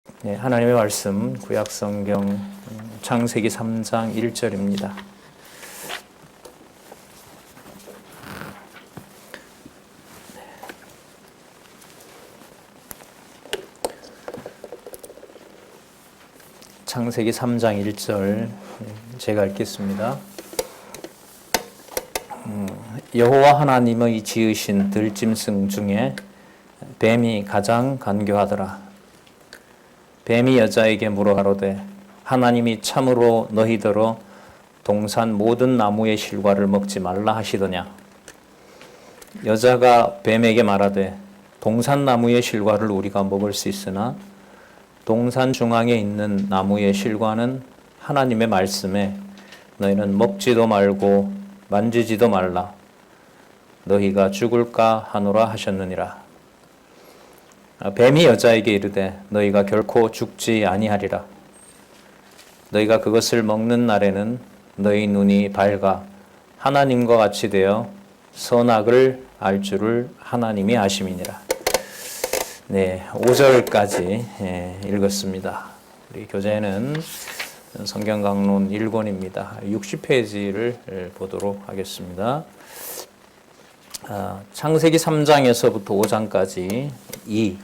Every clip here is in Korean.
네, 하나님의 말씀 구약성경 창세기 3장 1절입니다. 창세기 3장 1절 제가 읽겠습니다. 여호와 하나님의 지으신 들짐승 중에 뱀이 가장 간교하더라. 뱀이 여자에게 물어 가로되 하나님이 참으로 너희더러 동산 모든 나무의 실과를 먹지 말라 하시더냐. 여자가 뱀에게 말하되 동산 나무의 실과를 우리가 먹을 수 있으나 동산 중앙에 있는 나무의 실과는 하나님의 말씀에 너희는 먹지도 말고 만지지도 말라 너희가 죽을까 하노라 하셨느니라. 뱀이 여자에게 이르되 너희가 결코 죽지 아니하리라. 너희가 그것을 먹는 날에는 너희 눈이 밝아 하나님과 같이 되어 선악을 알 줄을 하나님이 아심이니라. 네, 5절까지 읽었습니다. 우리 교재는 성경 강론 1권입니다. 60페이지를 보도록 하겠습니다. 창세기 3장에서부터 5장까지 이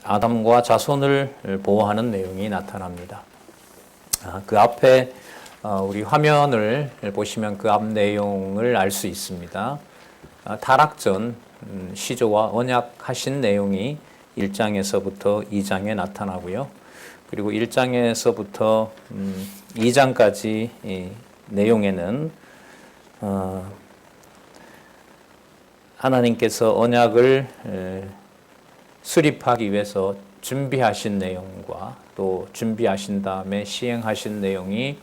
아담과 자손을 보호하는 내용이 나타납니다. 그 앞에 우리 화면을 보시면 그 앞 내용을 알 수 있습니다. 타락전 시조와 언약하신 내용이 1장에서부터 2장에 나타나고요. 그리고 1장에서부터 2장까지 내용에는 하나님께서 언약을 수립하기 위해서 준비하신 내용과 또 준비하신 다음에 시행하신 내용이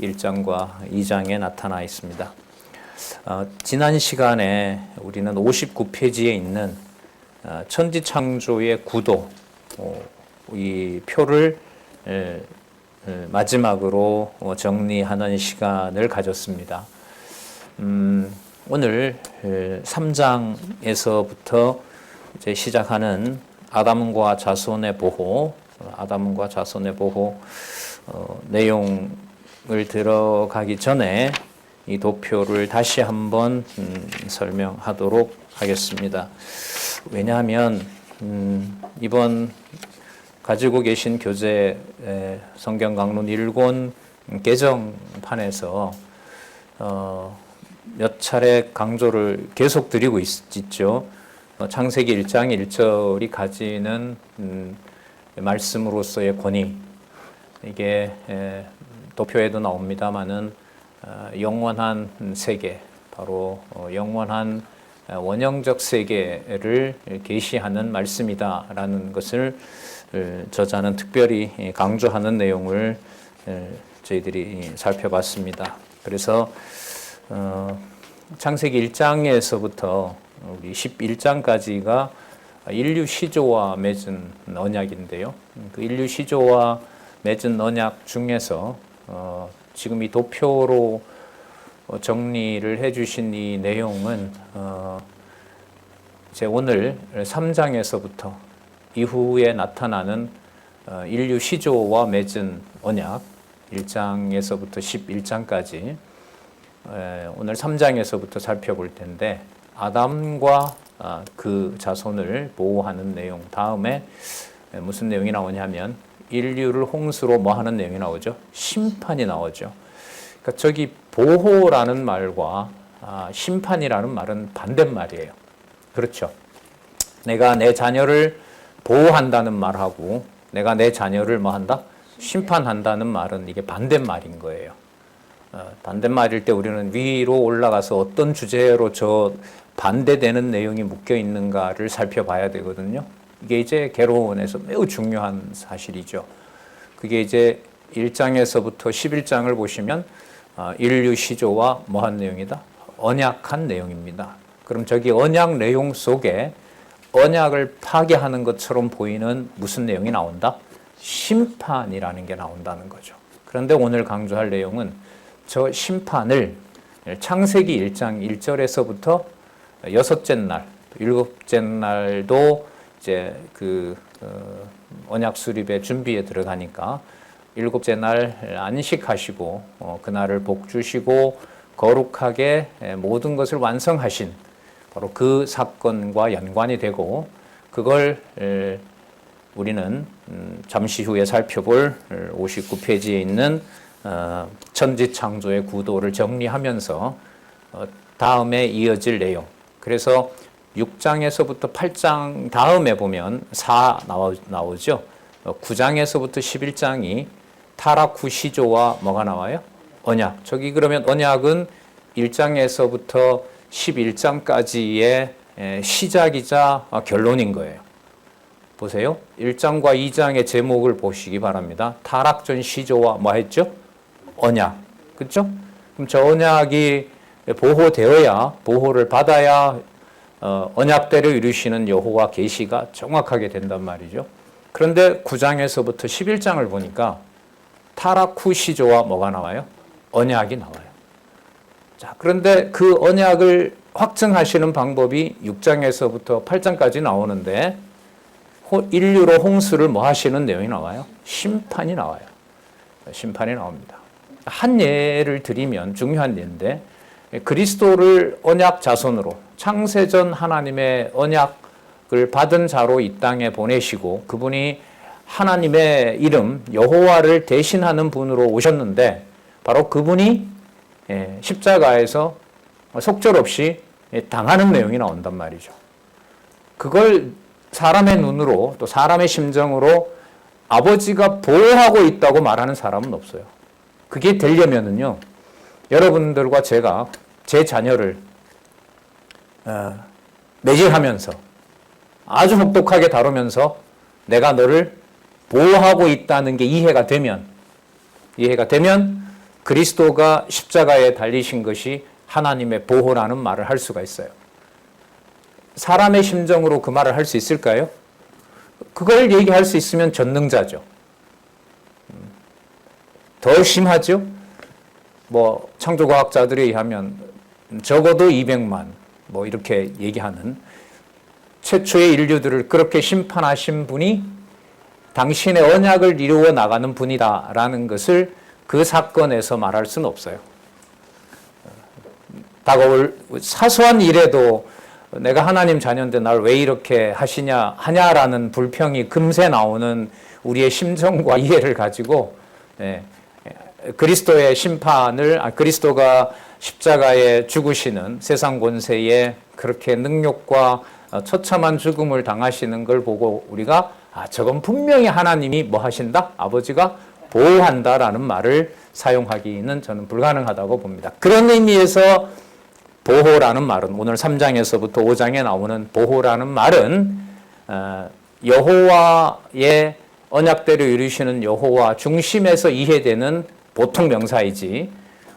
1장과 2장에 나타나 있습니다. 지난 시간에 우리는 59페이지에 있는 천지창조의 구도, 이 표를 마지막으로 정리하는 시간을 가졌습니다. 오늘 3장에서부터 이제 시작하는 아담과 자손의 보호 내용을 들어가기 전에 이 도표를 다시 한번 설명하도록 하겠습니다. 왜냐하면 이번 가지고 계신 교재 성경 강론 1권 개정판에서 몇 차례 강조를 계속 드리고 있죠. 창세기 1장 1절이 가지는 말씀으로서의 권위, 이게 도표에도 나옵니다마는 영원한 세계, 바로 영원한 원형적 세계를 계시하는 말씀이다라는 것을 저자는 특별히 강조하는 내용을 저희들이 살펴봤습니다. 그래서 창세기 1장에서부터 우리 11장까지가 인류 시조와 맺은 언약인데요. 그 인류 시조와 맺은 언약 중에서 지금 이 도표로 정리를 해주신 이 내용은 이제 오늘 3장에서부터 이후에 나타나는 인류 시조와 맺은 언약 1장에서부터 11장까지 오늘 3장에서부터 살펴볼 텐데, 아담과 그 자손을 보호하는 내용 다음에 무슨 내용이 나오냐면 인류를 홍수로 뭐 하는 내용이 나오죠? 심판이 나오죠. 그러니까 저기 보호라는 말과 심판이라는 말은 반대말이에요. 그렇죠? 내가 내 자녀를 보호한다는 말하고 내가 내 자녀를 뭐 한다? 심판한다는 말은 이게 반대말인 거예요. 반대말일 때 우리는 위로 올라가서 어떤 주제로 저 반대되는 내용이 묶여 있는가를 살펴봐야 되거든요. 이게 이제 개론에서 매우 중요한 사실이죠. 그게 이제 1장에서부터 11장을 보시면 인류 시조와 뭐한 내용이다? 언약한 내용입니다. 그럼 저기 언약 내용 속에 언약을 파괴하는 것처럼 보이는 무슨 내용이 나온다? 심판이라는 게 나온다는 거죠. 그런데 오늘 강조할 내용은 저 심판을 창세기 1장 1절에서부터 여섯째 날, 일곱째 날도 이제 언약 수립의 준비에 들어가니까 일곱째 날 안식하시고 그날을 복 주시고 거룩하게 모든 것을 완성하신 바로 그 사건과 연관이 되고 그걸 우리는 잠시 후에 살펴볼 59페이지에 있는 천지창조의 구도를 정리하면서 다음에 이어질 내용. 그래서 6장에서부터 8장 다음에 보면 4 나오죠. 9장에서부터 11장이 타락 후 시조와 뭐가 나와요? 언약. 저기 그러면 언약은 1장에서부터 11장까지의 시작이자 결론인 거예요. 보세요. 1장과 2장의 제목을 보시기 바랍니다. 타락 전 시조와 뭐 했죠? 언약. 그렇죠? 그럼 저 언약이 보호되어야, 보호를 받아야 언약대로 이루시는 여호와 계시가 정확하게 된단 말이죠. 그런데 9장에서부터 11장을 보니까 타락 후 시조와 뭐가 나와요? 언약이 나와요. 자, 그런데 그 언약을 확증하시는 방법이 6장에서부터 8장까지 나오는데 인류로 홍수를 뭐 하시는 내용이 나와요? 심판이 나와요. 심판이 나옵니다. 한 예를 드리면 중요한 예인데 그리스도를 언약 자손으로 창세전 하나님의 언약을 받은 자로 이 땅에 보내시고 그분이 하나님의 이름 여호와를 대신하는 분으로 오셨는데 바로 그분이 십자가에서 속절없이 당하는 내용이 나온단 말이죠. 그걸 사람의 눈으로 또 사람의 심정으로 아버지가 보호하고 있다고 말하는 사람은 없어요. 그게 되려면은요, 여러분들과 제가 제 자녀를 매질하면서 아주 혹독하게 다루면서 내가 너를 보호하고 있다는 게 이해가 되면 그리스도가 십자가에 달리신 것이 하나님의 보호라는 말을 할 수가 있어요. 사람의 심정으로 그 말을 할 수 있을까요? 그걸 얘기할 수 있으면 전능자죠. 더 심하죠? 창조과학자들에 의하면 적어도 200만 이렇게 얘기하는 최초의 인류들을 그렇게 심판하신 분이 당신의 언약을 이루어 나가는 분이다라는 것을 그 사건에서 말할 수는 없어요. 다가올 사소한 일에도 내가 하나님 자녀인데 날 왜 이렇게 하냐라는 불평이 금세 나오는 우리의 심정과 이해를 가지고 그리스도의 심판을 그리스도가 십자가에 죽으시는 세상 권세에 그렇게 능욕과 처참한 죽음을 당하시는 걸 보고 우리가 저건 분명히 하나님이 뭐 하신다? 아버지가 보호한다라는 말을 사용하기는 저는 불가능하다고 봅니다. 그런 의미에서 보호라는 말은 오늘 3장에서부터 5장에 나오는 보호라는 말은 여호와의 언약대로 이루시는 여호와 중심에서 이해되는 보통 명사이지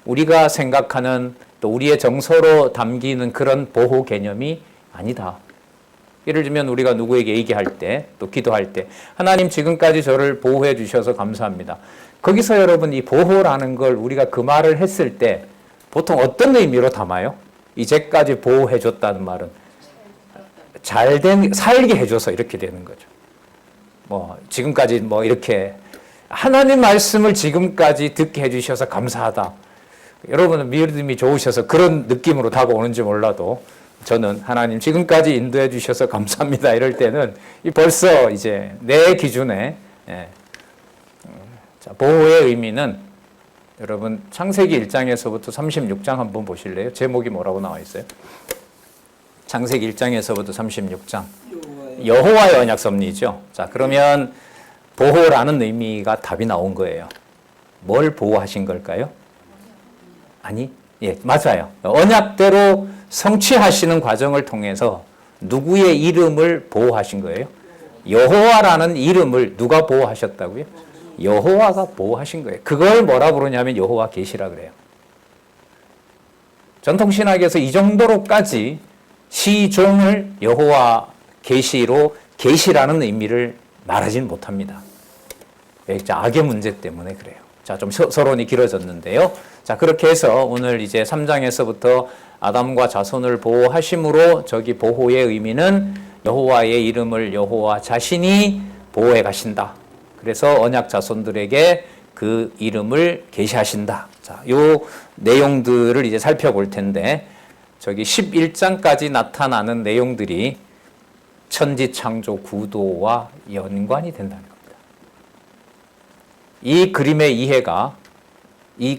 우리가 생각하는 또 우리의 정서로 담기는 그런 보호 개념이 아니다. 예를 들면 우리가 누구에게 얘기할 때 또 기도할 때 하나님 지금까지 저를 보호해 주셔서 감사합니다. 거기서 여러분 이 보호라는 걸 우리가 그 말을 했을 때 보통 어떤 의미로 담아요? 이제까지 보호해 줬다는 말은 살게 해줘서 이렇게 되는 거죠. 지금까지 이렇게 하나님 말씀을 지금까지 듣게 해주셔서 감사하다. 여러분은 믿음이 좋으셔서 그런 느낌으로 다가오는지 몰라도 저는 하나님 지금까지 인도해 주셔서 감사합니다. 이럴 때는 벌써 이제 내 기준에 보호의 의미는 여러분 창세기 1장에서부터 36장 한번 보실래요? 제목이 뭐라고 나와 있어요? 창세기 1장에서부터 36장 여호와의 언약 섭리죠. 자, 그러면 보호라는 의미가 답이 나온 거예요. 뭘 보호하신 걸까요? 맞아요. 언약대로 성취하시는 과정을 통해서 누구의 이름을 보호하신 거예요? 여호와라는 이름을 누가 보호하셨다고요? 여호와가 보호하신 거예요. 그걸 뭐라 부르냐면 여호와 계시라 그래요. 전통신학에서 이 정도로까지 시종을 여호와 계시로 계시라는 의미를 말하지는 못합니다. 악의 문제 때문에 그래요. 자, 좀 서론이 길어졌는데요. 자, 그렇게 해서 오늘 이제 3장에서부터 아담과 자손을 보호하심으로 저기 보호의 의미는 여호와의 이름을 여호와 자신이 보호해 가신다. 그래서 언약 자손들에게 그 이름을 계시하신다. 자, 요 내용들을 이제 살펴볼 텐데 저기 11장까지 나타나는 내용들이 천지 창조 구도와 연관이 된다는 겁니다. 이 그림의 이해가 이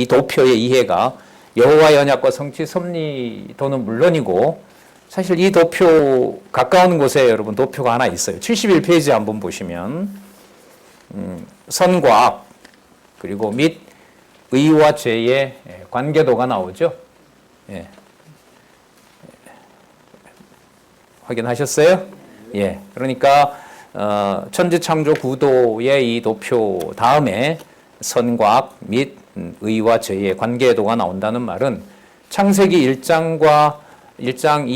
도표의 이해가 여호와의 언약과 성취 섭리도는 물론이고 사실 이 도표 가까운 곳에 여러분 도표가 하나 있어요. 71페이지 한번 보시면 선과 악 그리고 및 의와 죄의 관계도가 나오죠. 예. 확인하셨어요? 예. 그러니까 천지창조 구도의 이 도표 다음에 선과 악 및 의와 죄의 관계도가 나온다는 말은 창세기 1장, 2장,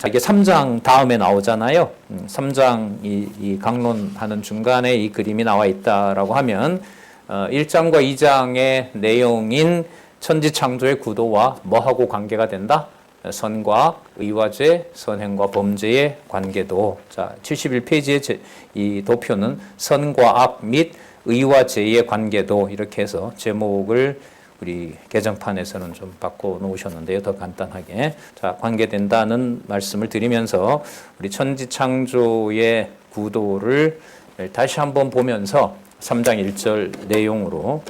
이게 3장 다음에 나오잖아요. 3장 이 강론하는 중간에 이 그림이 나와 있다라고 하면 1장과 2장의 내용인 천지창조의 구도와 뭐하고 관계가 된다? 선과 의와 죄, 선행과 범죄의 관계도. 자, 71페이지의 이 도표는 선과 악 및 의와 죄의 관계도 이렇게 해서 제목을 우리 개정판에서는 좀 바꿔 놓으셨는데요. 더 간단하게. 자, 관계된다는 말씀을 드리면서 우리 천지창조의 구도를 다시 한번 보면서 3장 1절 내용으로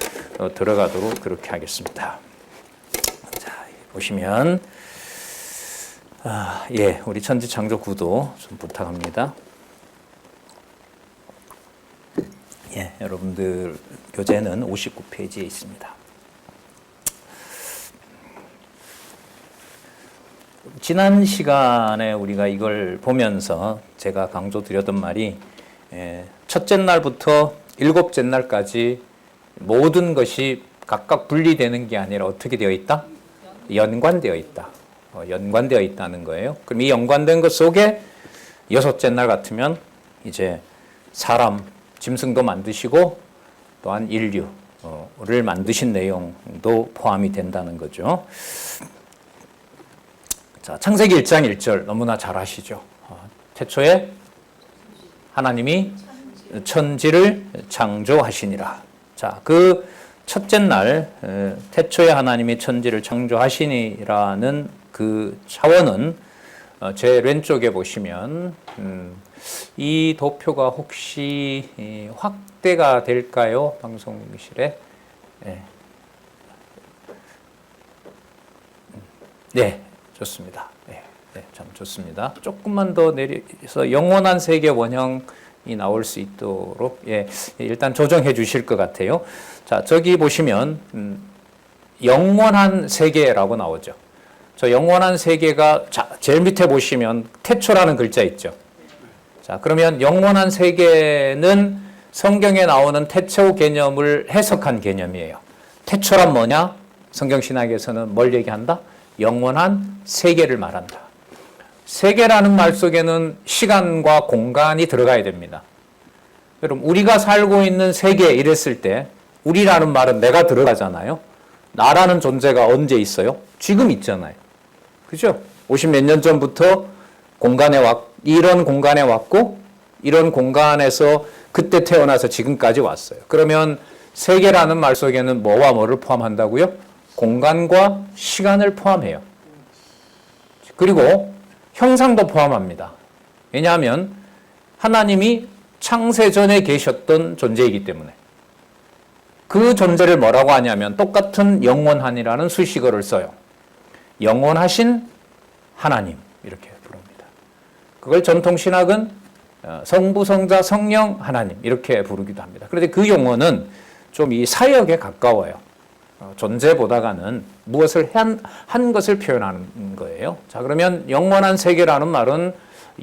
들어가도록 그렇게 하겠습니다. 자, 보시면 예, 우리 천지창조 구도 좀 부탁합니다. 예, 여러분들 교재는 59페이지에 있습니다. 지난 시간에 우리가 이걸 보면서 제가 강조드렸던 말이 첫째 날부터 일곱째 날까지 모든 것이 각각 분리되는 게 아니라 어떻게 되어 있다? 연관되어 있다. 연관되어 있다는 거예요. 그럼 이 연관된 것 속에 여섯째 날 같으면 이제 사람, 짐승도 만드시고 또한 인류를 만드신 내용도 포함이 된다는 거죠. 자, 창세기 1장 1절 너무나 잘 아시죠? 태초에 하나님이 천지를 창조하시니라. 자, 그 첫째 날 태초에 하나님이 천지를 창조하시니라는 그 차원은 제 왼쪽에 보시면 이 도표가 혹시 확대가 될까요? 방송실에. 네. 네, 좋습니다. 네, 네, 참 좋습니다. 조금만 더 내려서 영원한 세계 원형이 나올 수 있도록 일단 조정해 주실 것 같아요. 자, 저기 보시면 영원한 세계라고 나오죠. 저 영원한 세계가 제일 밑에 보시면 태초라는 글자 있죠. 자, 그러면 영원한 세계는 성경에 나오는 태초 개념을 해석한 개념이에요. 태초란 뭐냐? 성경신학에서는 뭘 얘기한다? 영원한 세계를 말한다. 세계라는 말 속에는 시간과 공간이 들어가야 됩니다. 여러분, 우리가 살고 있는 세계 이랬을 때 우리라는 말은 내가 들어가잖아요. 나라는 존재가 언제 있어요? 지금 있잖아요. 그죠? 50몇 년 전부터 이런 공간에 왔고 이런 공간에서 그때 태어나서 지금까지 왔어요. 그러면 세계라는 말 속에는 뭐와 뭐를 포함한다고요? 공간과 시간을 포함해요. 그리고 형상도 포함합니다. 왜냐하면 하나님이 창세 전에 계셨던 존재이기 때문에 그 존재를 뭐라고 하냐면 똑같은 영원한이라는 수식어를 써요. 영원하신 하나님 이렇게 부릅니다. 그걸 전통신학은 성부, 성자, 성령, 하나님 이렇게 부르기도 합니다. 그런데 그 용어는 좀 이 사역에 가까워요. 존재보다가는 무엇을 한 것을 표현하는 거예요. 자, 그러면 영원한 세계라는 말은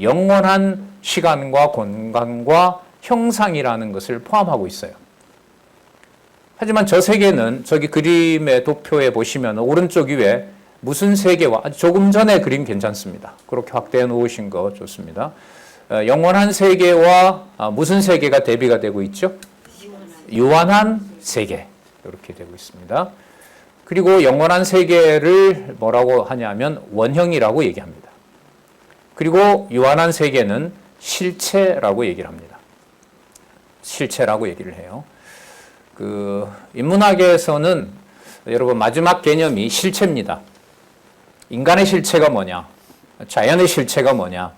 영원한 시간과 공간과 형상이라는 것을 포함하고 있어요. 하지만 저 세계는 저기 그림의 도표에 보시면 오른쪽 위에 무슨 세계와 조금 전에 그림 괜찮습니다. 그렇게 확대해 놓으신 거 좋습니다. 영원한 세계와 무슨 세계가 대비가 되고 있죠? 유한한 세계. 이렇게 되고 있습니다. 그리고 영원한 세계를 뭐라고 하냐면 원형이라고 얘기합니다. 그리고 유한한 세계는 실체라고 얘기를 합니다. 실체라고 얘기를 해요. 인문학에서는 여러분 마지막 개념이 실체입니다. 인간의 실체가 뭐냐? 자연의 실체가 뭐냐?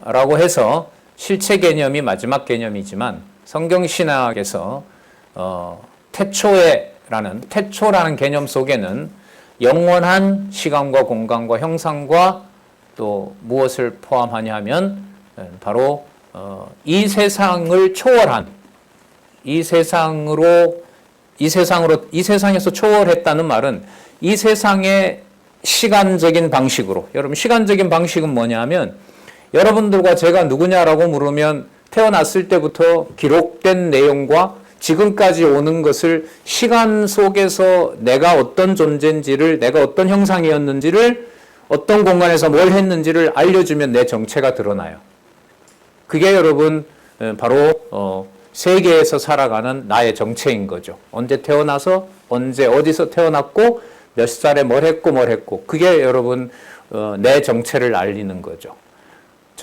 라고 해서 실체 개념이 마지막 개념이지만 성경신학에서 태초라는 개념 속에는 영원한 시간과 공간과 형상과 또 무엇을 포함하냐 하면 바로 이 세상을 초월한 이 세상에서 초월했다는 말은 이 세상의 시간적인 방식으로, 여러분 시간적인 방식은 뭐냐면 여러분들과 제가 누구냐라고 물으면 태어났을 때부터 기록된 내용과 지금까지 오는 것을 시간 속에서 내가 어떤 존재인지를, 내가 어떤 형상이었는지를, 어떤 공간에서 뭘 했는지를 알려주면 내 정체가 드러나요. 그게 여러분 바로 세계에서 살아가는 나의 정체인 거죠. 언제 태어나서 언제 어디서 태어났고 몇 살에 뭘 했고 그게 여러분 내 정체를 알리는 거죠.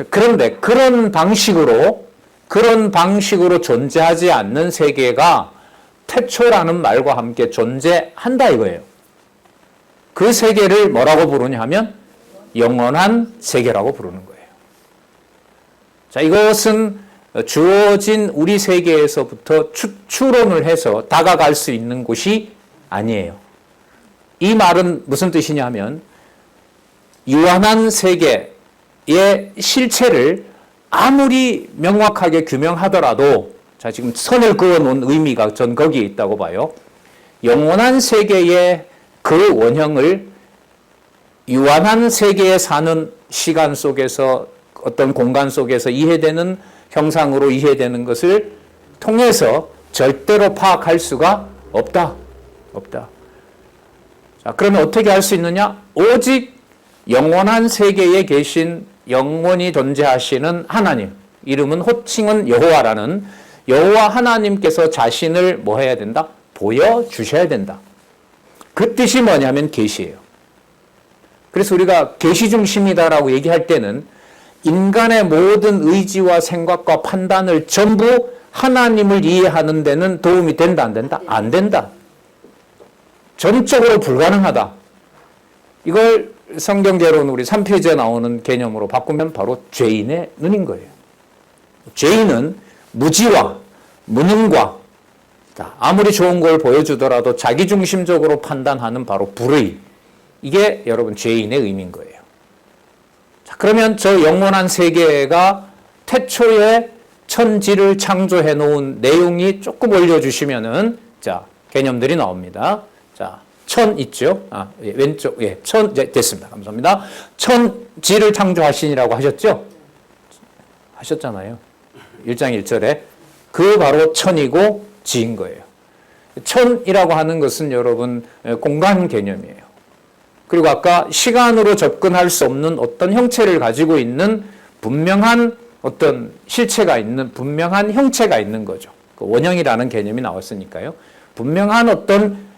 그런데 그런 방식으로 존재하지 않는 세계가 태초라는 말과 함께 존재한다 이거예요. 그 세계를 뭐라고 부르냐 하면 영원한 세계라고 부르는 거예요. 자, 이것은 주어진 우리 세계에서부터 추론을 해서 다가갈 수 있는 곳이 아니에요. 이 말은 무슨 뜻이냐 하면 유한한 세계의 실체를 아무리 명확하게 규명하더라도, 자, 지금 선을 그어놓은 의미가 전 거기에 있다고 봐요. 영원한 세계의 그 원형을 유한한 세계에 사는 시간 속에서 어떤 공간 속에서 이해되는 형상으로 이해되는 것을 통해서 절대로 파악할 수가 없다. 자, 그러면 어떻게 할 수 있느냐? 오직 영원한 세계에 계신 영원히 존재하시는 하나님, 이름은 호칭은 여호와라는 여호와 하나님께서 자신을 뭐 해야 된다? 보여주셔야 된다. 그 뜻이 뭐냐면 계시예요. 그래서 우리가 계시 중심이다라고 얘기할 때는 인간의 모든 의지와 생각과 판단을 전부 하나님을 이해하는 데는 도움이 된다, 안 된다? 안 된다. 전적으로 불가능하다. 이걸 성경대로는 우리 3페이지에 나오는 개념으로 바꾸면 바로 죄인의 눈인 거예요. 죄인은 무지와 무능과 아무리 좋은 걸 보여주더라도 자기중심적으로 판단하는 바로 불의, 이게 여러분 죄인의 의미인 거예요. 자, 그러면 저 영원한 세계가 태초에 천지를 창조해 놓은 내용이 조금 올려주시면은 자, 개념들이 나옵니다. 자, 천 있죠? 왼쪽, 천, 됐습니다. 감사합니다. 천지를 창조하시니라고 하셨죠? 하셨잖아요. 1장 1절에. 그 바로 천이고 지인 거예요. 천이라고 하는 것은 여러분 공간 개념이에요. 그리고 아까 시간으로 접근할 수 없는 어떤 형체를 가지고 있는 분명한 어떤 실체가 있는, 분명한 형체가 있는 거죠. 그 원형이라는 개념이 나왔으니까요. 분명한 어떤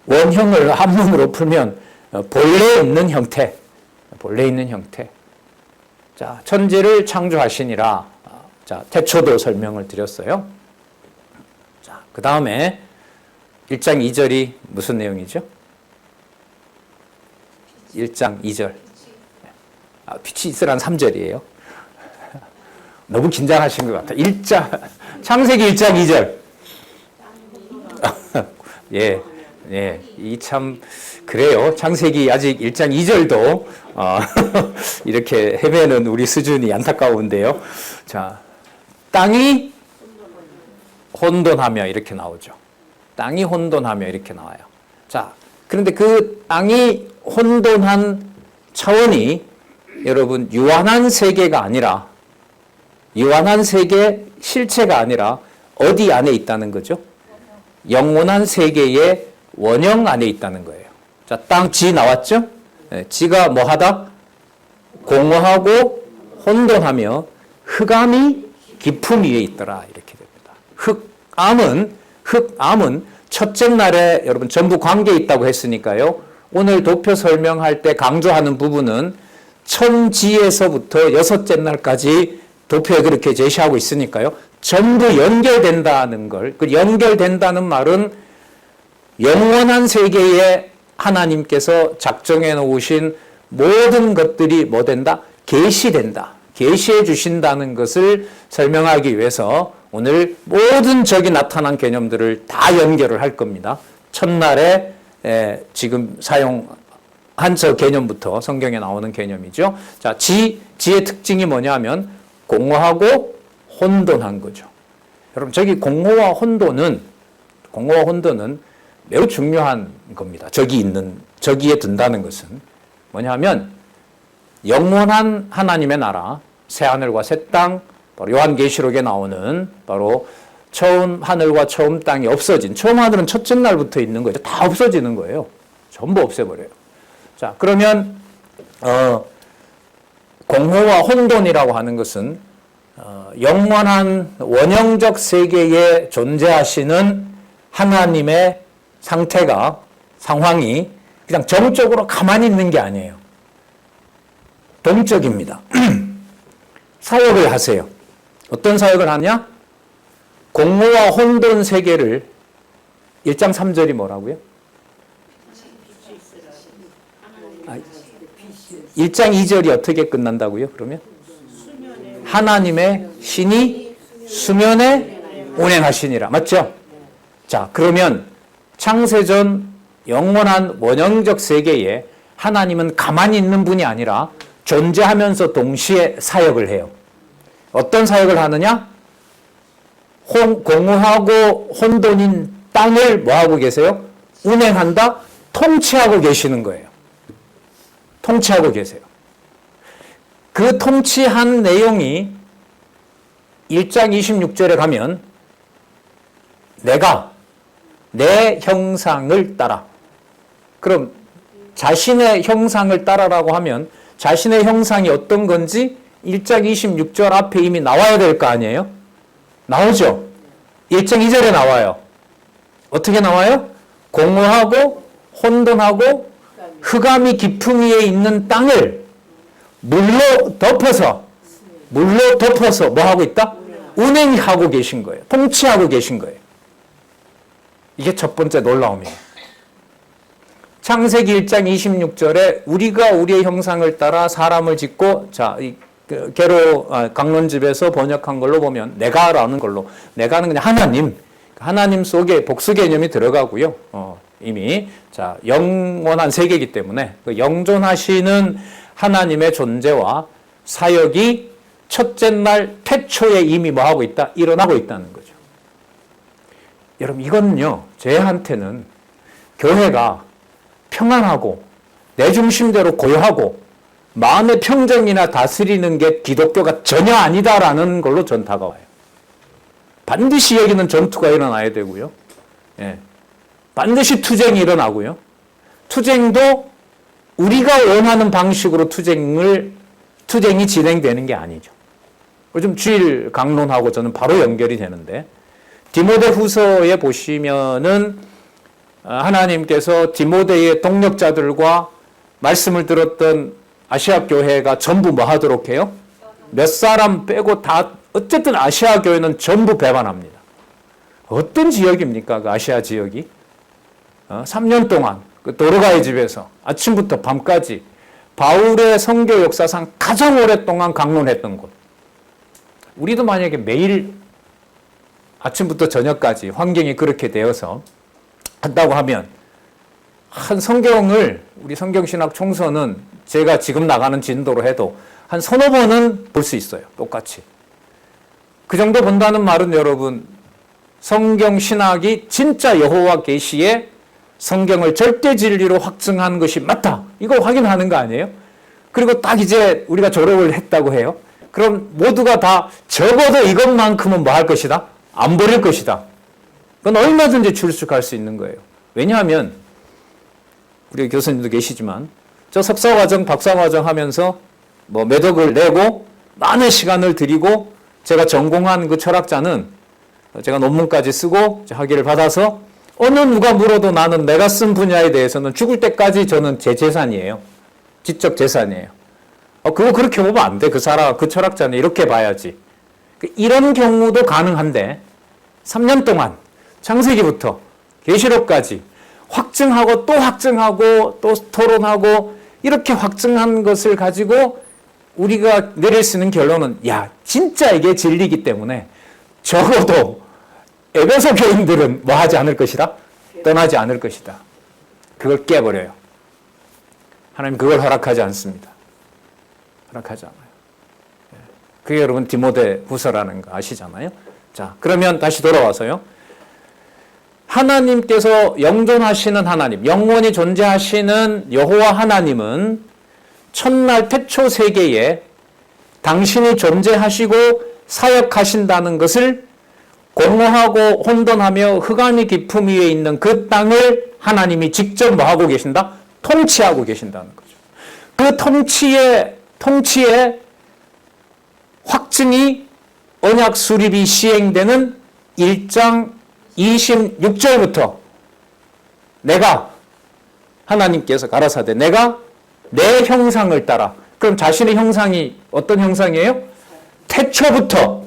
원형을 한문으로 풀면 본래 있는 형태. 자, 천지를 창조하시니라. 자, 태초도 설명을 드렸어요. 자, 그 다음에 1장 2절이 무슨 내용이죠? 1장 2절. 빛이 있으란 3절이에요. 너무 긴장하신 것 같아요. 창세기 1장 2절. 이 참 그래요. 창세기 아직 1장 2절도 이렇게 헤매는 우리 수준이 안타까운데요. 자, 땅이 혼돈하며 이렇게 나오죠. 땅이 혼돈하며 이렇게 나와요. 자, 그런데 그 땅이 혼돈한 차원이 여러분 유한한 세계가 아니라, 유한한 세계 실체가 아니라 어디 안에 있다는 거죠? 영원한 세계의 원형 안에 있다는 거예요. 자, 땅, 지 나왔죠? 지가 뭐 하다? 공허하고 혼돈하며 흑암이 깊음 위에 있더라. 이렇게 됩니다. 흑암은 첫째 날에 여러분 전부 관계에 있다고 했으니까요. 오늘 도표 설명할 때 강조하는 부분은 천지에서부터 여섯째 날까지 도표에 그렇게 제시하고 있으니까요. 전부 연결된다는 걸, 그 연결된다는 말은 영원한 세계에 하나님께서 작정해 놓으신 모든 것들이 뭐 된다? 계시된다. 계시해 주신다는 것을 설명하기 위해서 오늘 모든 적이 나타난 개념들을 다 연결을 할 겁니다. 첫날에 지금 사용한 저 개념부터 성경에 나오는 개념이죠. 자, 지의 특징이 뭐냐면 공허하고 혼돈한 거죠. 여러분, 저기 공허와 혼돈은 매우 중요한 겁니다. 저기에 든다는 것은 뭐냐면 영원한 하나님의 나라, 새 하늘과 새 땅, 바로 요한계시록에 나오는 바로 처음 하늘과 처음 땅이 없어진, 처음 하늘은 첫째 날부터 있는 거예요. 다 없어지는 거예요. 전부 없애버려요. 자, 그러면 공허와 혼돈이라고 하는 것은 영원한 원형적 세계에 존재하시는 하나님의 상황이 그냥 정적으로 가만히 있는 게 아니에요. 동적입니다. 사역을 하세요. 어떤 사역을 하냐? 공허와 혼돈 세계를 1장 3절이 뭐라고요? 1장 2절이 어떻게 끝난다고요? 그러면 하나님의 신이 수면에 운행하시니라. 맞죠? 자, 그러면 창세전 영원한 원형적 세계에 하나님은 가만히 있는 분이 아니라 존재하면서 동시에 사역을 해요. 어떤 사역을 하느냐? 공허하고 혼돈인 땅을 뭐하고 계세요? 운행한다? 통치하고 계시는 거예요. 통치하고 계세요. 그 통치한 내용이 1장 26절에 가면 내가 내 형상을 따라. 그럼 자신의 형상을 따라라고 하면 자신의 형상이 어떤 건지 1장 26절 앞에 이미 나와야 될 거 아니에요? 나오죠? 1장 2절에 나와요. 어떻게 나와요? 공허하고 혼돈하고 흑암이 깊음 위에 있는 땅을 물로 덮어서 뭐 하고 있다? 운행하고 계신 거예요. 통치하고 계신 거예요. 이게 첫 번째 놀라움이에요. 창세기 1장 26절에 우리가 우리의 형상을 따라 사람을 짓고, 자, 게로 강론집에서 번역한 걸로 보면 내가라는 걸로, 내가는 그냥 하나님 속에 복수 개념이 들어가고요. 이미 자, 영원한 세계이기 때문에 그 영존하시는 하나님의 존재와 사역이 첫째 날 태초에 이미 뭐 하고 있다? 일어나고 있다는 거죠. 여러분, 이거는요, 저한테는 교회가 평안하고 내 중심대로 고요하고 마음의 평정이나 다스리는 게 기독교가 전혀 아니다라는 걸로 전 다가와요. 반드시 여기는 전투가 일어나야 되고요. 예. 반드시 투쟁이 일어나고요. 투쟁도 우리가 원하는 방식으로 투쟁이 진행되는 게 아니죠. 요즘 주일 강론하고 저는 바로 연결이 되는데, 디모데후서에 보시면은 하나님께서 디모데의 동력자들과 말씀을 들었던 아시아 교회가 전부 뭐 하도록 해요? 몇 사람 빼고 다 어쨌든 아시아 교회는 전부 배반합니다. 어떤 지역입니까? 그 아시아 지역이? 3년 동안 그 도르가의 집에서 아침부터 밤까지 바울의 선교 역사상 가장 오랫동안 강론했던 곳. 우리도 만약에 매일 아침부터 저녁까지 환경이 그렇게 되어서 한다고 하면 한 성경을, 우리 성경신학 총서는 제가 지금 나가는 진도로 해도 한 서너 번은 볼 수 있어요. 똑같이. 그 정도 본다는 말은 여러분, 성경신학이 진짜 여호와 계시의 성경을 절대 진리로 확증한 것이 맞다. 이거 확인하는 거 아니에요? 그리고 딱 이제 우리가 졸업을 했다고 해요. 그럼 모두가 다 적어도 이것만큼은 뭐 할 것이다? 안 버릴 것이다. 그건 얼마든지 출석할 수 있는 거예요. 왜냐하면 우리 교수님도 계시지만 저 석사과정, 박사과정 하면서 뭐 매덕을 내고 많은 시간을 들이고 제가 전공한 그 철학자는 제가 논문까지 쓰고 학위를 받아서 어느 누가 물어도 나는 내가 쓴 분야에 대해서는 죽을 때까지 저는 제 재산이에요. 지적 재산이에요. 그거 그렇게 보면 안 돼. 그 사람, 그 철학자는 이렇게 봐야지. 이런 경우도 가능한데 3년 동안 창세기부터 계시록까지 확증하고 또 확증하고 또 토론하고 이렇게 확증한 것을 가지고 우리가 내릴 수 있는 결론은 야, 진짜 이게 진리이기 때문에 적어도 에베소 교인들은 뭐 하지 않을 것이다? 떠나지 않을 것이다. 그걸 깨버려요. 하나님 그걸 허락하지 않습니다. 허락하지 않아요. 그게 여러분 디모데 후서라는 거 아시잖아요. 자, 그러면 다시 돌아와서요. 하나님께서 영존하시는 하나님, 영원히 존재하시는 여호와 하나님은 첫날 태초 세계에 당신이 존재하시고 사역하신다는 것을 공허하고 혼돈하며 흑암이 깊음 위에 있는 그 땅을 하나님이 직접 뭐 하고 계신다? 통치하고 계신다는 거죠. 그 통치의 확증이 언약 수립이 시행되는 1장 26절부터 내가 하나님께서 가라사대 내가 내 형상을 따라, 그럼 자신의 형상이 어떤 형상이에요? 태초부터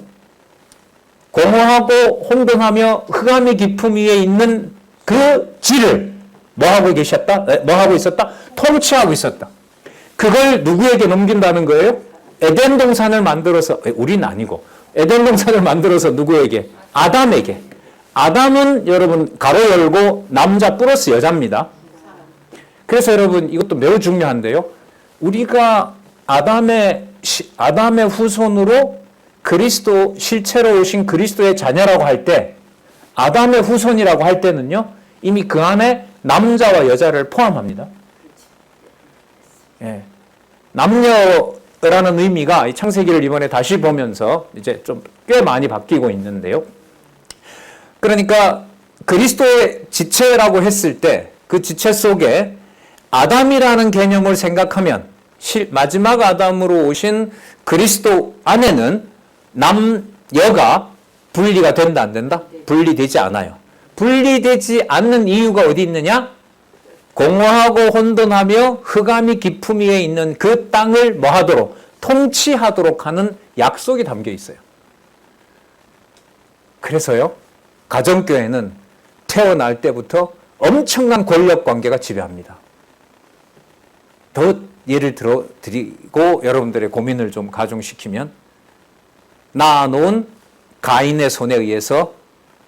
공허하고 혼돈하며 흑암이 깊음 위에 있는 그 질을 뭐 하고 계셨다? 뭐 하고 있었다? 통치하고 있었다. 그걸 누구에게 넘긴다는 거예요? 에덴 동산을 만들어서, 우리는 아니고 에덴 동산을 만들어서 누구에게? 아담에게. 아담은 여러분 가로 열고 남자 플러스 여자입니다. 그래서 여러분 이것도 매우 중요한데요. 우리가 아담의 후손으로 그리스도 실체로 오신 그리스도의 자녀라고 할 때, 아담의 후손이라고 할 때는요, 이미 그 안에 남자와 여자를 포함합니다. 예. 남녀라는 의미가 창세기를 이번에 다시 보면서 이제 좀 꽤 많이 바뀌고 있는데요. 그러니까 그리스도의 지체라고 했을 때 그 지체 속에 아담이라는 개념을 생각하면 마지막 아담으로 오신 그리스도 안에는 남녀가 분리가 된다 안 된다? 분리되지 않아요. 분리되지 않는 이유가 어디 있느냐? 공허하고 혼돈하며 흑암이 깊음 위에 있는 그 땅을 뭐 하도록? 통치하도록 하는 약속이 담겨 있어요. 그래서요, 가정교회는 태어날 때부터 엄청난 권력 관계가 지배합니다. 더 예를 들어 드리고 여러분들의 고민을 좀 가중시키면, 낳아놓은 가인의 손에 의해서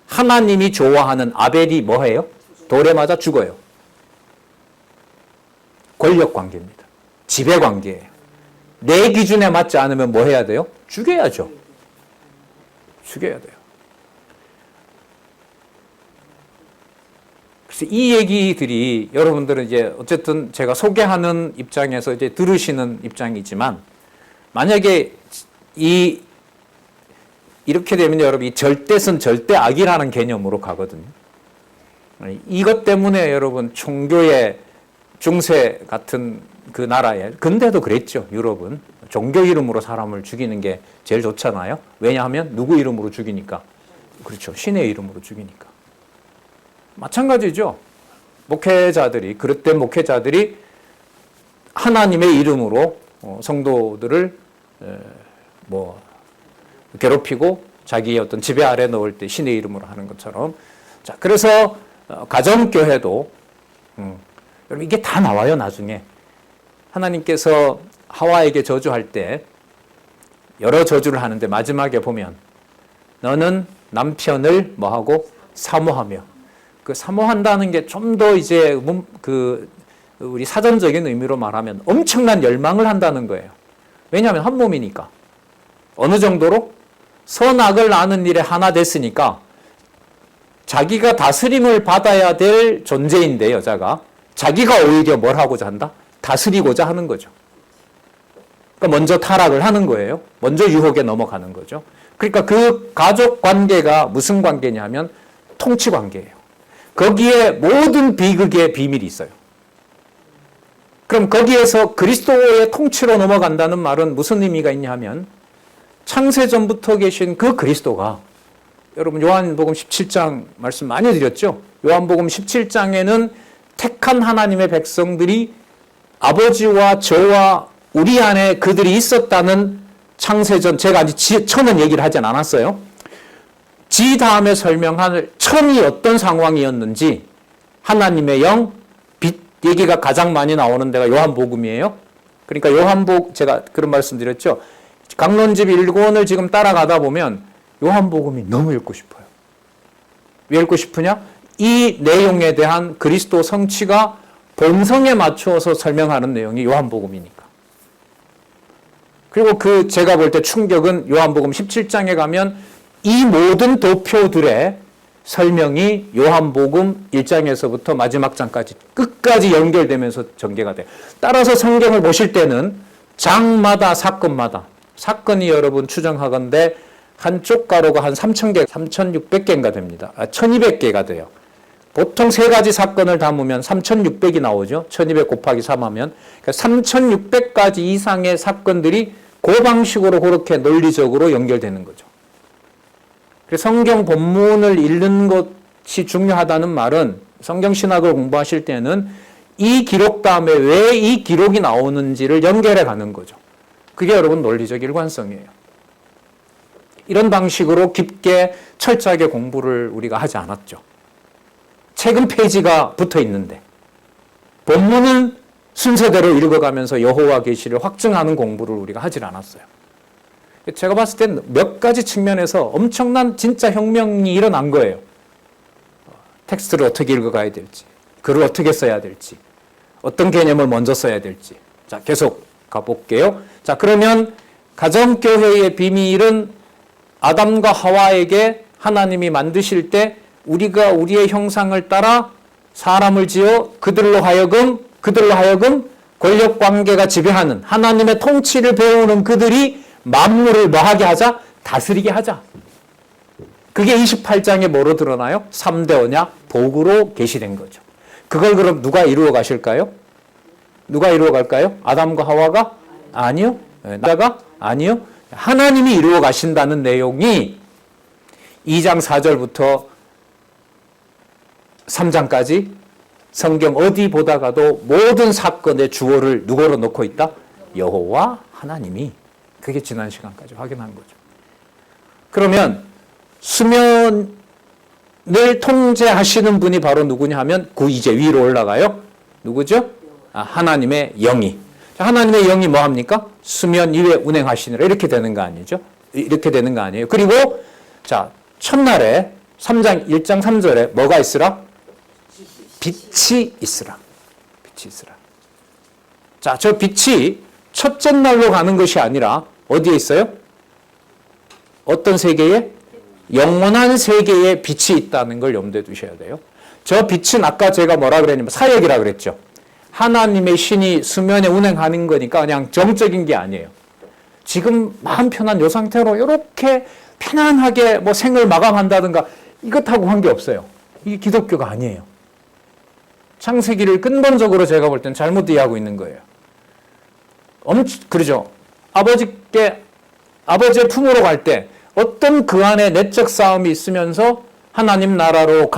하나님이 좋아하는 아벨이 뭐해요? 돌에 맞아 죽어요. 권력 관계입니다. 지배 관계예요. 내 기준에 맞지 않으면 뭐 해야 돼요? 죽여야죠. 죽여야 돼요. 그래서 이 얘기들이 여러분들은 이제 어쨌든 제가 소개하는 입장에서 이제 들으시는 입장이지만, 만약에 이렇게 되면 여러분 이 절대선 절대악이라는 개념으로 가거든요. 이것 때문에 여러분 총교의 중세 같은 그 나라에, 근데도 그랬죠. 유럽은 종교 이름으로 사람을 죽이는 게 제일 좋잖아요. 왜냐하면 누구 이름으로 죽이니까. 그렇죠. 신의 이름으로 죽이니까. 마찬가지죠. 목회자들이, 그릇된 목회자들이 하나님의 이름으로 성도들을 뭐 괴롭히고 자기의 어떤 지배 아래 넣을 때 신의 이름으로 하는 것처럼. 자, 그래서 가정교회도 여러분 이게 다 나와요. 나중에 하나님께서 하와에게 저주할 때 여러 저주를 하는데 마지막에 보면 너는 남편을 뭐하고 사모하며, 그 사모한다는 게 좀 더 이제 우리 사전적인 의미로 말하면 엄청난 열망을 한다는 거예요. 왜냐하면 한 몸이니까. 어느 정도로? 선악을 아는 일에 하나 됐으니까 자기가 다스림을 받아야 될 존재인데, 여자가 자기가 오히려 뭘 하고자 한다? 다스리고자 하는 거죠. 그러니까 먼저 타락을 하는 거예요. 먼저 유혹에 넘어가는 거죠. 그러니까 그 가족 관계가 무슨 관계냐면 통치 관계예요. 거기에 모든 비극의 비밀이 있어요. 그럼 거기에서 그리스도의 통치로 넘어간다는 말은 무슨 의미가 있냐 하면, 창세전부터 계신 그 그리스도가, 여러분 요한복음 17장 말씀 많이 드렸죠. 요한복음 17장에는 택한 하나님의 백성들이 아버지와 저와 우리 안에 그들이 있었다는 창세전, 제가 아직 천은 얘기를 하진 않았어요. 지 다음에 설명할 천이 어떤 상황이었는지 하나님의 영, 빛 얘기가 가장 많이 나오는 데가 요한복음이에요. 그러니까 제가 그런 말씀 드렸죠. 강론집 1권을 지금 따라가다 보면 요한복음이 너무 읽고 싶어요. 왜 읽고 싶으냐? 이 내용에 대한 그리스도 성취가 본성에 맞추어서 설명하는 내용이 요한복음이니까. 그리고 제가 볼 때 충격은 요한복음 17장에 가면 이 모든 도표들의 설명이 요한복음 1장에서부터 마지막 장까지 끝까지 연결되면서 전개가 돼요. 따라서 성경을 보실 때는 장마다 사건마다 사건이 여러분 추정하건대 한쪽 가로가 한 3,000개, 3,600개인가 됩니다. 1,200개가 돼요. 보통 세 가지 사건을 담으면 3,600이 나오죠. 1,200 곱하기 3하면. 그러니까 3,600가지 이상의 사건들이 그 방식으로 그렇게 논리적으로 연결되는 거죠. 그래서 성경 본문을 읽는 것이 중요하다는 말은 성경 신학을 공부하실 때는 이 기록 다음에 왜 이 기록이 나오는지를 연결해 가는 거죠. 그게 여러분 논리적 일관성이에요. 이런 방식으로 깊게 철저하게 공부를 우리가 하지 않았죠. 책은 페이지가 붙어 있는데 본문은 순서대로 읽어가면서 여호와 계시를 확증하는 공부를 우리가 하질 않았어요. 제가 봤을 땐 몇 가지 측면에서 엄청난 진짜 혁명이 일어난 거예요. 텍스트를 어떻게 읽어가야 될지, 글을 어떻게 써야 될지, 어떤 개념을 먼저 써야 될지. 자, 계속 가볼게요. 자, 그러면 가정교회의 비밀은 아담과 하와에게 하나님이 만드실 때 우리가 우리의 형상을 따라 사람을 지어 그들로 하여금 권력관계가 지배하는 하나님의 통치를 배우는 그들이 만물을 뭐하게 하자? 다스리게 하자. 그게 28장에 뭐로 드러나요? 3대 언약, 복으로 계시된 거죠. 그걸 그럼 누가 이루어 가실까요? 누가 이루어 갈까요? 아담과 하와가? 아니요. 나가? 아니요. 하나님이 이루어 가신다는 내용이 2장 4절부터 3장까지 성경 어디 보다가도 모든 사건의 주어를 누구로 놓고 있다? 여호와 하나님이. 그게 지난 시간까지 확인한 거죠. 그러면 수면을 통제하시는 분이 바로 누구냐 하면 이제 위로 올라가요. 누구죠? 하나님의 영이. 하나님의 영이 뭐 합니까? 수면 위에 운행하시느라 이렇게 되는 거 아니죠? 이렇게 되는 거 아니에요. 그리고 자, 첫날에 3장 1장 3절에 뭐가 있으라? 빛이 있으라. 빛이 있으라. 자, 저 빛이 첫째 날로 가는 것이 아니라 어디에 있어요? 어떤 세계에? 영원한 세계에 빛이 있다는 걸 염두에 두셔야 돼요. 저 빛은 아까 제가 뭐라 그랬냐면 사역이라 그랬죠. 하나님의 신이 수면에 운행하는 거니까 그냥 정적인 게 아니에요. 지금 마음 편한 요 상태로 이렇게 편안하게 뭐 생을 마감한다든가 이것하고 관계없어요. 이게 기독교가 아니에요. 창세기를 근본적으로 제가 볼 땐 잘못 이해하고 있는 거예요. 그러죠. 아버지의 품으로 갈 때 어떤 그 안에 내적 싸움이 있으면서 하나님 나라로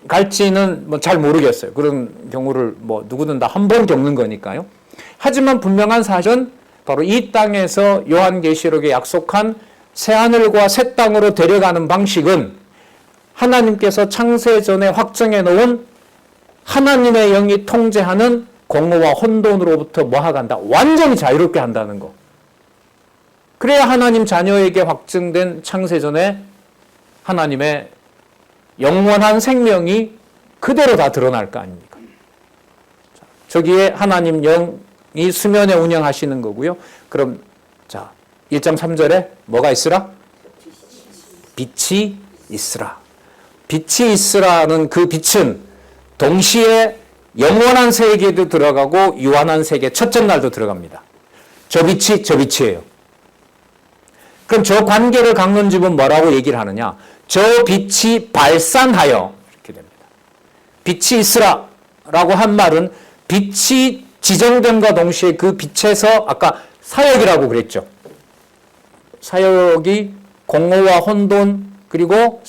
갈지는 뭐 잘 모르겠어요. 그런 경우를 뭐 누구든 다 한 번 겪는 거니까요. 하지만 분명한 사실은 바로 이 땅에서 요한계시록에 약속한 새하늘과 새 땅으로 데려가는 방식은 하나님께서 창세전에 확정해 놓은 하나님의 영이 통제하는 공허와 혼돈으로부터 뭐하간다? 완전히 자유롭게 한다는 거. 그래야 하나님 자녀에게 확증된 창세전에 하나님의 영원한 생명이 그대로 다 드러날 거 아닙니까? 저기에 하나님 영이 수면에 운영하시는 거고요. 그럼 자, 1장 3절에 뭐가 있으라? 빛이 있으라. 빛이 있으라는 그 빛은 동시에 영원한 세계도 들어가고 유한한 세계 첫째 날도 들어갑니다. 저 빛이에요. 그럼 저 관계를 강론집은 뭐라고 얘기를 하느냐? 저 빛이 발산하여 이렇게 됩니다. 빛이 있으라 라고 한 말은 빛이 지정됨과 동시에 그 빛에서 아까 사역이라고 그랬죠. 사역이 공허와 혼돈 그리고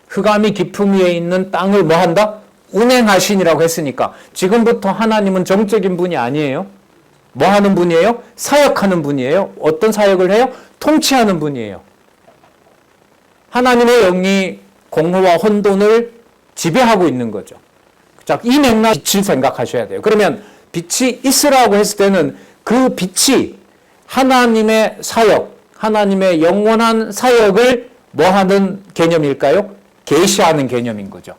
흑암이 깊음 위에 있는 땅을 뭐 한다? 운행하신이라고 했으니까 지금부터 하나님은 정적인 분이 아니에요. 뭐 하는 분이에요? 사역하는 분이에요. 어떤 사역을 해요? 통치하는 분이에요. 하나님의 영이 공허와 혼돈을 지배하고 있는 거죠. 자, 이 맥락 빛을 생각하셔야 돼요. 그러면 빛이 있으라고 했을 때는 그 빛이 하나님의 사역, 하나님의 영원한 사역을 뭐 하는 개념일까요? 계시하는 개념인 거죠.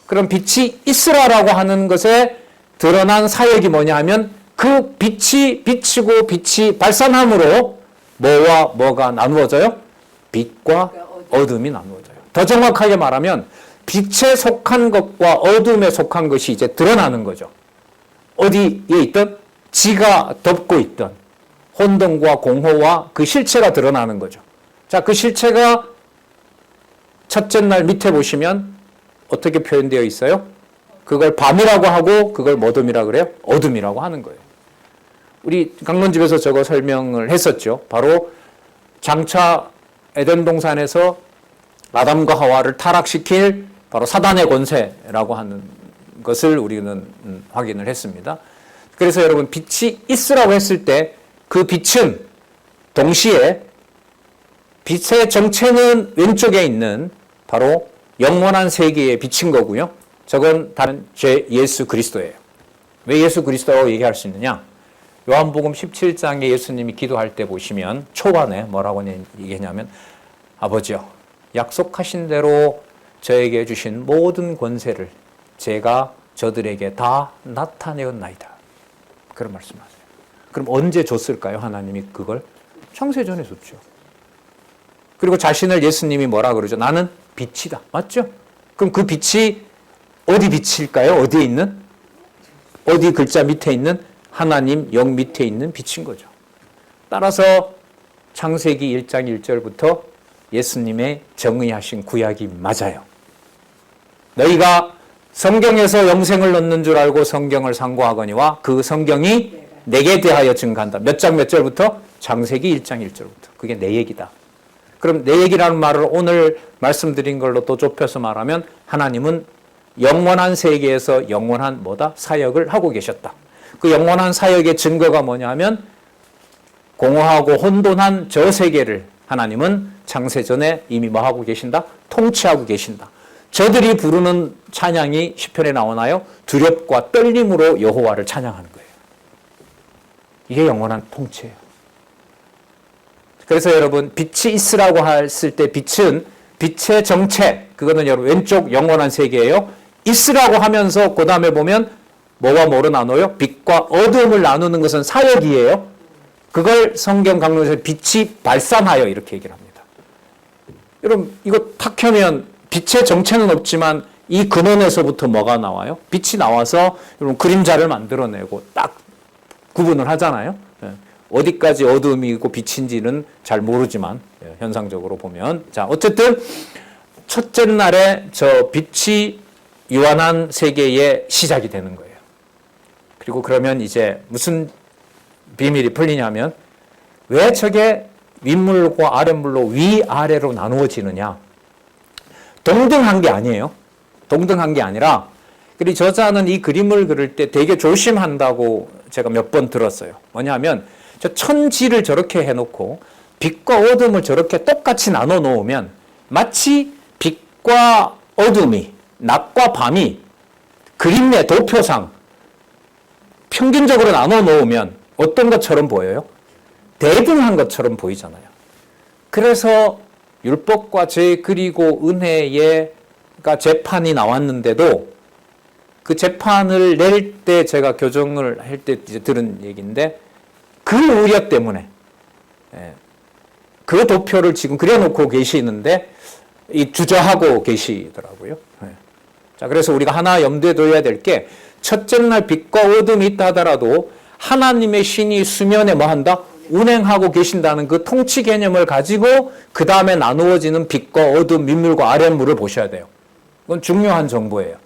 그럼 빛이 있으라라고 하는 것에 드러난 사역이 뭐냐 하면 그 빛이 비치고 빛이 발산함으로 뭐와 뭐가 나누어져요? 빛과 어둠이 나누어져요. 더 정확하게 말하면 빛에 속한 것과 어둠에 속한 것이 이제 드러나는 거죠. 어디에 있든 지가 덮고 있던 혼돈과 공허와 그 실체가 드러나는 거죠. 자, 그 실체가 첫째 날 밑에 보시면 어떻게 표현되어 있어요? 그걸 밤이라고 하고 그걸 어둠이라고 그래요? 어둠이라고 하는 거예요. 우리 강론집에서 저거 설명을 했었죠. 바로 장차 에덴 동산에서 아담과 하와를 타락시킬 바로 사단의 권세라고 하는 것을 우리는 확인을 했습니다. 그래서 여러분 빛이 있으라고 했을 때 그 빛은 동시에 빛의 정체는 왼쪽에 있는 바로 영원한 세계에 비친 거고요. 저건 다른 제 예수 그리스도예요. 왜 예수 그리스도라고 얘기할 수 있느냐? 요한복음 17장에 예수님이 기도할 때 보시면 초반에 뭐라고 얘기했냐면 아버지요, 약속하신 대로 저에게 주신 모든 권세를 제가 저들에게 다 나타내었나이다. 그런 말씀하세요. 그럼 언제 줬을까요? 하나님이 그걸? 창세전에 줬죠. 그리고 자신을 예수님이 뭐라 그러죠? 나는 빛이다. 맞죠? 그럼 그 빛이 어디 빛일까요? 어디에 있는? 어디 글자 밑에 있는? 하나님 영 밑에 있는 빛인 거죠. 따라서 창세기 1장 1절부터 예수님의 정의하신 구약이 맞아요. 너희가 성경에서 영생을 얻는 줄 알고 성경을 상고하거니와 그 성경이 내게 대하여 증가한다. 몇 장 몇 절부터? 창세기 1장 1절부터. 그게 내 얘기다. 그럼 내 얘기라는 말을 오늘 말씀드린 걸로 또 좁혀서 말하면 하나님은 영원한 세계에서 영원한 뭐다? 사역을 하고 계셨다. 그 영원한 사역의 증거가 뭐냐 하면 공허하고 혼돈한 저 세계를 하나님은 창세전에 이미 뭐 하고 계신다? 통치하고 계신다. 저들이 부르는 찬양이 시편에 나오나요? 두렵과 떨림으로 여호와를 찬양하는 거예요. 이게 영원한 통치예요. 그래서 여러분 빛이 있으라고 했을 때 빛은 빛의 정체, 그거는 여러분 왼쪽 영원한 세계예요. 있으라고 하면서 그 다음에 보면 뭐와 뭐로 나눠요? 빛과 어둠을 나누는 것은 사역이에요. 그걸 성경 강론에서 빛이 발산하여 이렇게 얘기를 합니다. 여러분 이거 탁 켜면 빛의 정체는 없지만 이 근원에서부터 뭐가 나와요? 빛이 나와서 여러분 그림자를 만들어내고 딱 구분을 하잖아요. 어디까지 어둠이고 빛인지는 잘 모르지만 현상적으로 보면 자 어쨌든 첫째 날에 저 빛이 유한한 세계의 시작이 되는 거예요. 그리고 그러면 이제 무슨 비밀이 풀리냐면 왜 저게 윗물과 아랫물로 위아래로 나누어지느냐. 동등한 게 아니에요. 동등한 게 아니라 그리고 저자는 이 그림을 그릴 때 되게 조심한다고 제가 몇 번 들었어요. 뭐냐면 저 천지를 저렇게 해놓고 빛과 어둠을 저렇게 똑같이 나눠 놓으면 마치 빛과 어둠이 낮과 밤이 그림 내 도표상 평균적으로 나눠 놓으면 어떤 것처럼 보여요? 대등한 것처럼 보이잖아요. 그래서 율법과 죄 그리고 은혜의 재판이 나왔는데도 그 재판을 낼 때 제가 교정을 할 때 이제 들은 얘기인데 그 우려 때문에 그 도표를 지금 그려놓고 계시는데 이 주저하고 계시더라고요. 자, 그래서 우리가 하나 염두에 둬야 될 게 첫째 날 빛과 어둠이 있다 하더라도 하나님의 신이 수면에 뭐 한다? 운행하고 계신다는 그 통치 개념을 가지고 그 다음에 나누어지는 빛과 어둠, 밑물과 아랫물을 보셔야 돼요. 그건 중요한 정보예요.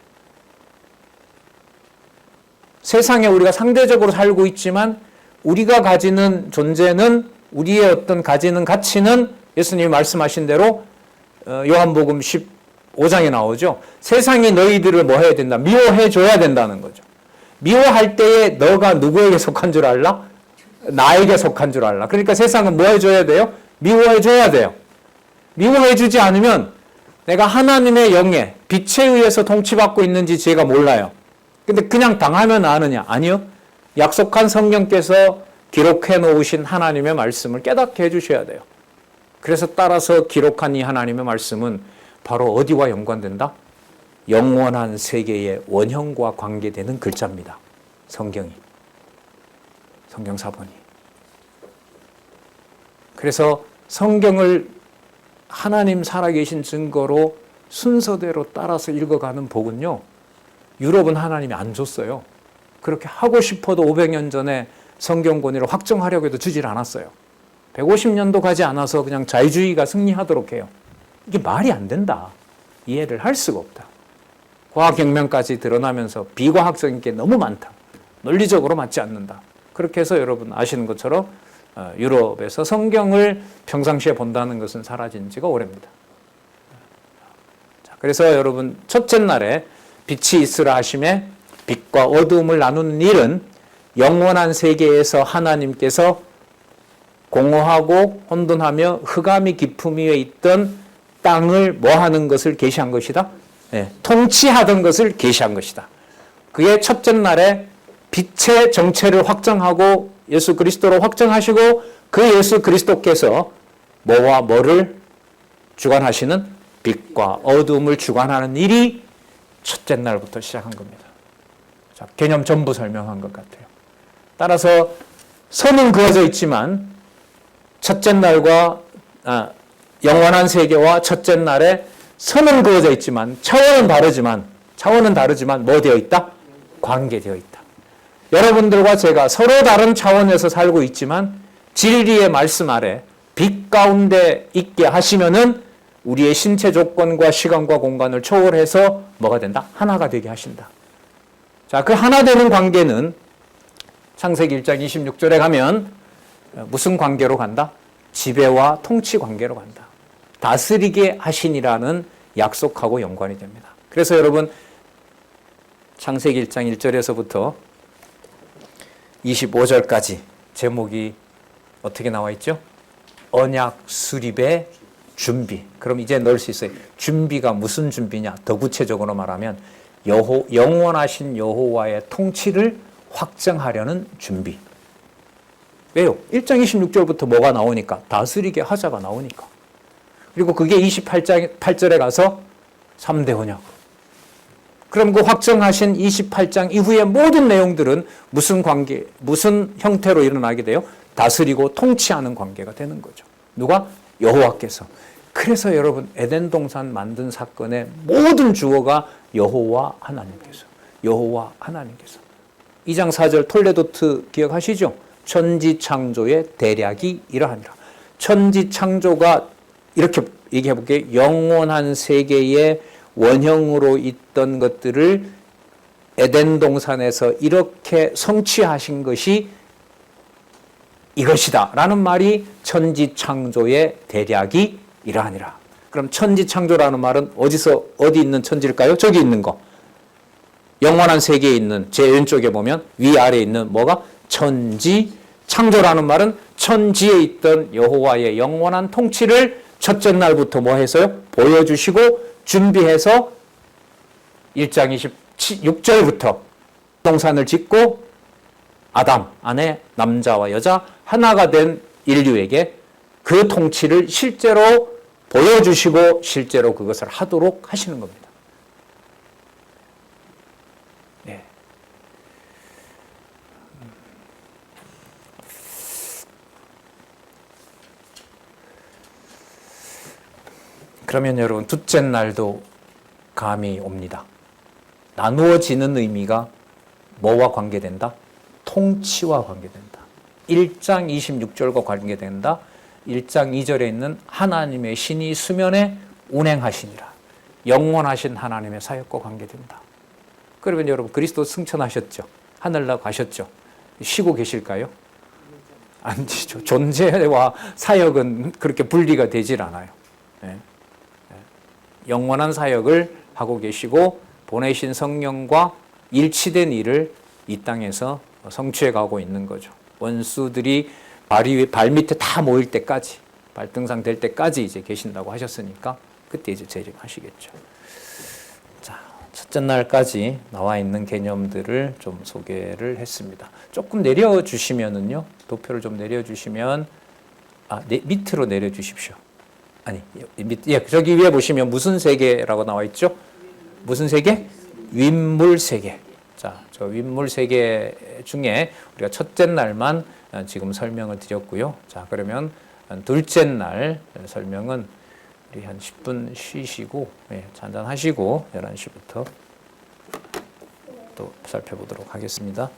세상에 우리가 상대적으로 살고 있지만 우리가 가지는 존재는 우리의 어떤 가지는 가치는 예수님이 말씀하신 대로 요한복음 15장에 나오죠. 세상이 너희들을 뭐 해야 된다? 미워해 줘야 된다는 거죠. 미워할 때에 너가 누구에게 속한 줄 알라? 나에게 속한 줄 알라. 그러니까 세상은 뭐 해줘야 돼요? 미워해줘야 돼요. 미워해주지 않으면 내가 하나님의 영에 빛에 의해서 통치받고 있는지 제가 몰라요. 근데 그냥 당하면 아느냐? 아니요. 약속한 성령께서 기록해 놓으신 하나님의 말씀을 깨닫게 해주셔야 돼요. 그래서 따라서 기록한 이 하나님의 말씀은 바로 어디와 연관된다? 영원한 세계의 원형과 관계되는 글자입니다. 성경이. 성경사본이. 그래서 성경을 하나님 살아계신 증거로 순서대로 따라서 읽어가는 복은요, 유럽은 하나님이 안 줬어요. 그렇게 하고 싶어도 500년 전에 성경 권위를 확정하려고 해도 주질 않았어요. 150년도 가지 않아서 그냥 자유주의가 승리하도록 해요. 이게 말이 안 된다. 이해를 할 수가 없다. 과학혁명까지 드러나면서 비과학적인 게 너무 많다. 논리적으로 맞지 않는다. 그렇게 해서 여러분 아시는 것처럼 유럽에서 성경을 평상시에 본다는 것은 사라진 지가 오래입니다. 자, 그래서 여러분 첫째 날에 빛이 있으라 하심에 빛과 어두움을 나누는 일은 영원한 세계에서 하나님께서 공허하고 혼돈하며 흑암이 깊음 위에 있던 땅을 뭐 하는 것을 계시한 것이다? 네, 통치하던 것을 계시한 것이다. 그의 첫째 날에 빛의 정체를 확정하고 예수 그리스도로 확정하시고 그 예수 그리스도께서 뭐와 뭐를 주관하시는 빛과 어두움을 주관하는 일이 첫째 날부터 시작한 겁니다. 자, 개념 전부 설명한 것 같아요. 따라서 선은 그어져 있지만 첫째 날과 영원한 세계와 첫째 날에 선은 그어져 있지만 차원은 다르지만 뭐 되어 있다? 관계되어 있다. 여러분들과 제가 서로 다른 차원에서 살고 있지만 진리의 말씀 아래 빛 가운데 있게 하시면은 우리의 신체 조건과 시간과 공간을 초월해서 뭐가 된다? 하나가 되게 하신다. 자, 그 하나 되는 관계는 창세기 1장 26절에 가면 무슨 관계로 간다? 지배와 통치 관계로 간다. 다스리게 하시니라는 약속하고 연관이 됩니다. 그래서 여러분 창세기 1장 1절에서부터 25절까지 제목이 어떻게 나와 있죠? 언약 수립의 준비. 그럼 이제 넣을 수 있어요. 준비가 무슨 준비냐? 더 구체적으로 말하면 영원하신 여호와의 통치를 확정하려는 준비. 왜요? 1장 26절부터 뭐가 나오니까? 다스리게 하자가 나오니까. 그리고 그게 28절에 가서 3대 언약. 그럼 그 확정하신 28장 이후의 모든 내용들은 무슨 관계, 무슨 형태로 일어나게 돼요? 다스리고 통치하는 관계가 되는 거죠. 누가? 여호와께서. 그래서 여러분 에덴 동산 만든 사건의 모든 주어가 여호와 하나님께서. 여호와 하나님께서. 2장 4절 톨레도트 기억하시죠? 천지창조의 대략이 이러하니라. 천지창조가 이렇게 얘기해 볼게요. 영원한 세계의 원형으로 있던 것들을 에덴 동산에서 이렇게 성취하신 것이 이것이다 라는 말이 천지창조의 대략이 이러하니라. 그럼 천지창조라는 말은 어디 있는 천지일까요? 저기 있는 거. 영원한 세계에 있는 제 왼쪽에 보면 위아래에 있는 뭐가? 천지창조라는 말은 천지에 있던 여호와의 영원한 통치를 첫째 날부터 뭐 해서요? 보여주시고 준비해서 1장 26절부터 동산을 짓고 아담 안에 남자와 여자 하나가 된 인류에게 그 통치를 실제로 보여주시고 실제로 그것을 하도록 하시는 겁니다. 네. 그러면 여러분 둘째 날도 감이 옵니다. 나누어지는 의미가 뭐와 관계된다? 통치와 관계된다. 1장 26절과 관계된다. 1장 2절에 있는 하나님의 신이 수면에 운행하시니라. 영원하신 하나님의 사역과 관계된다. 그러면 여러분 그리스도 승천하셨죠. 하늘나라 가셨죠. 쉬고 계실까요? 아니죠. 존재와 사역은 그렇게 분리가 되질 않아요. 네. 영원한 사역을 하고 계시고 보내신 성령과 일치된 일을 이 땅에서 성취해 가고 있는 거죠. 원수들이 발 밑에 다 모일 때까지, 발등상 될 때까지 이제 계신다고 하셨으니까 그때 이제 재림하시겠죠. 자, 첫째 날까지 나와 있는 개념들을 좀 소개를 했습니다. 조금 내려주시면은요, 도표를 좀 내려주시면, 밑으로 내려주십시오. 아니, 저기 위에 보시면 무슨 세계라고 나와 있죠? 무슨 세계? 윗물 세계. 자, 저 윗물 세계 중에 우리가 첫째 날만 지금 설명을 드렸고요. 자, 그러면 둘째 날 설명은 우리 한 10분 쉬시고, 잔잔하시고 11시부터 또 살펴보도록 하겠습니다.